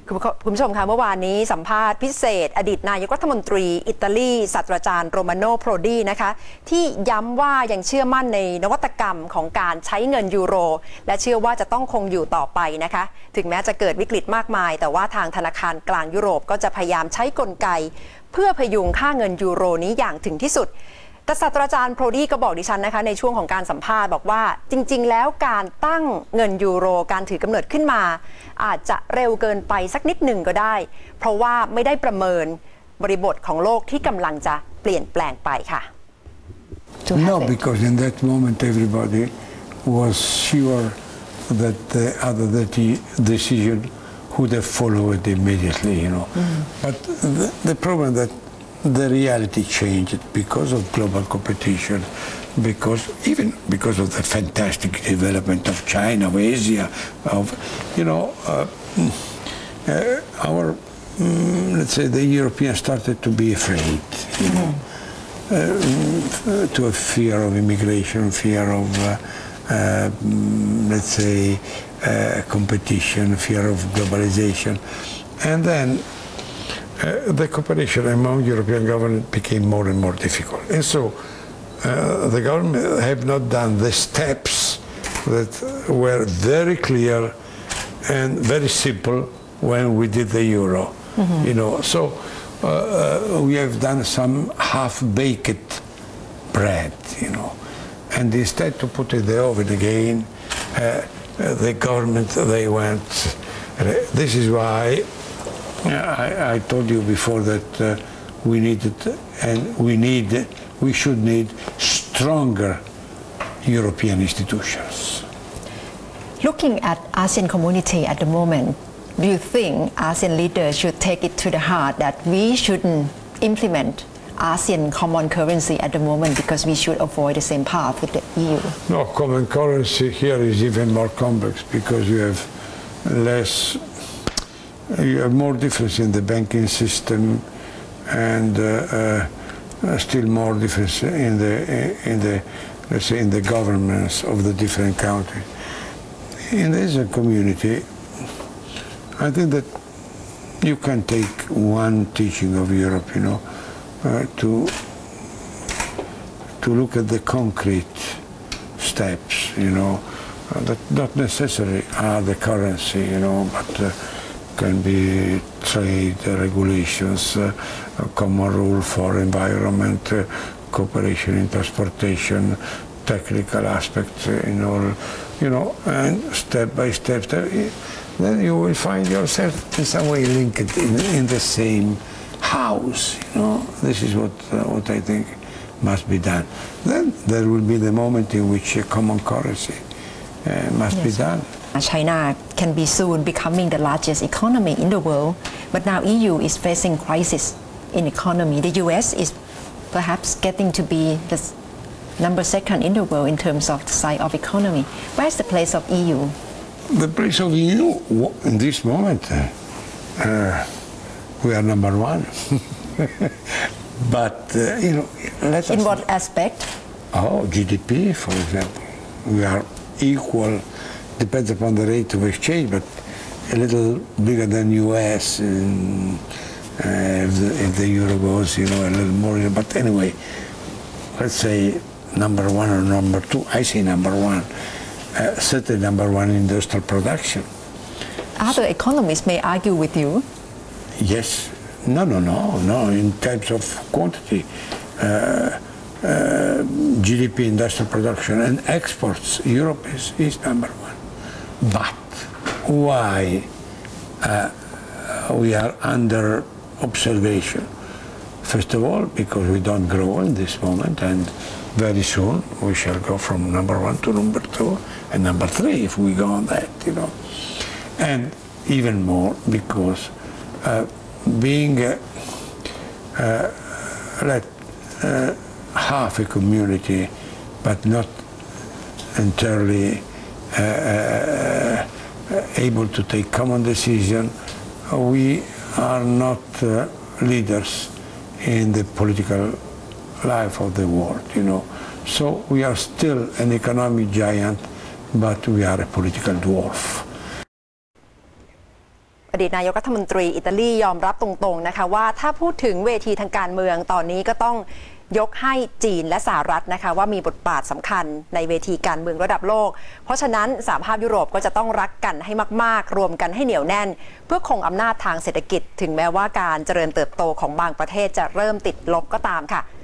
คุณผู้ชมคะเมื่อวานนี้สัมภาษณ์พิเศษอดีตนายกรัฐมนตรีอิตาลีศาสตราจารย์โรมาโนโพรดีนะคะที่ย้ำว่ายังเชื่อมั่นในนวัตกรรมของการใช้เงินยูโรและเชื่อว่าจะต้องคงอยู่ต่อไปนะคะถึงแม้จะเกิดวิกฤตมากมายแต่ว่าทางธนาคารกลางยุโรปก็จะพยายามใช้กลไกเพื่อพยุงค่าเงินยูโรนี้อย่างถึงที่สุดแต่ศาสตราจารย์โพรดีก็บอกดิฉันนะคะในช่วงของการสัมภาษณ์บอกว่าจริงๆแล้วการตั้งเงินยูโรการถือกำเนิดขึ้นมาอาจจะเร็วเกินไปสักนิดหนึ่งก็ได้เพราะว่าไม่ได้ประเมินบริบทของโลกที่กำลังจะเปลี่ยนแปลงไปค่ะ No, because in that moment everybody was sure that the other decision would have followed immediately, you know. But the problem that the reality changed because of global competition, even because of the fantastic development of China, of Asia, of, you know, let's say the Europeans started to be afraid, you know, to a fear of immigration, fear of, let's say, competition, fear of globalization, and then the cooperation among European governments became more and more difficult. And so the government have not done the steps that were very clear and very simple when we did the euro. You know, so we have done some half-baked bread, you know, and instead to put it in the oven again, the government, they went. This is why I told you before that we needed and we should need stronger European institutions. Looking at ASEAN community at the moment, do you think ASEAN leaders should take it to the heart that we shouldn't implement ASEAN common currency at the moment because we should avoid the same path with the EU? No, common currency here is even more complex because you have more difference in the banking system and still more difference in the let's say in the governments of the different countries. In the Asian community, I think that you can take one teaching of Europe, you know, to look at the concrete steps, you know, that not necessarily are the currency, you know, but can be trade regulations, common rule for environment, cooperation in transportation, technical aspects in all, you know, and step by step, then you will find yourself in some way linked in the same house, you know. This is what I think must be done. Then there will be the moment in which a common currency must be done. China can be soon becoming the largest economy in the world, but now EU is facing crisis in economy. The US is perhaps getting to be the number second in the world in terms of the size of economy. Where's the place of EU? The place of EU in this moment, we are number one. But you know, let us. In what aspect? Oh, GDP, for example, we are equal. Depends upon the rate of exchange, but a little bigger than US if the euro goes, you know, a little more. But anyway, let's say number one or number two. I say number one. Certainly number one in industrial production. Other economists may argue with you. Yes. No. In terms of quantity, GDP, industrial production, and exports, Europe is number one. But why we are under observation? First of all, because we don't grow in this moment, and very soon we shall go from number one to number two and number three if we go on that, you know. And even more because being half a community, but not entirely able to take common decision, we are not leaders in the political life of the world, you know. So we are still an economic giant, but we are a political dwarf. ดีตนายกรัฐมนตรีอิตาลียอมรับตรงๆนะคะว่าถ้าพูดถึงเวทีทางการเมืองตอนนี้ก็ต้องยกให้จีนและสหรัฐนะคะว่ามีบทบาทสำคัญในเวทีการเมืองระดับโลกเพราะฉะนั้นสหภาพยุโรปก็จะต้องรักกันให้มากๆรวมกันให้เหนียวแน่นเพื่อคงอำนาจทางเศรษฐกิจถึงแม้ว่าการเจริญเติบโตของบางประเทศจะเริ่มติดลบก็ตามค่ะ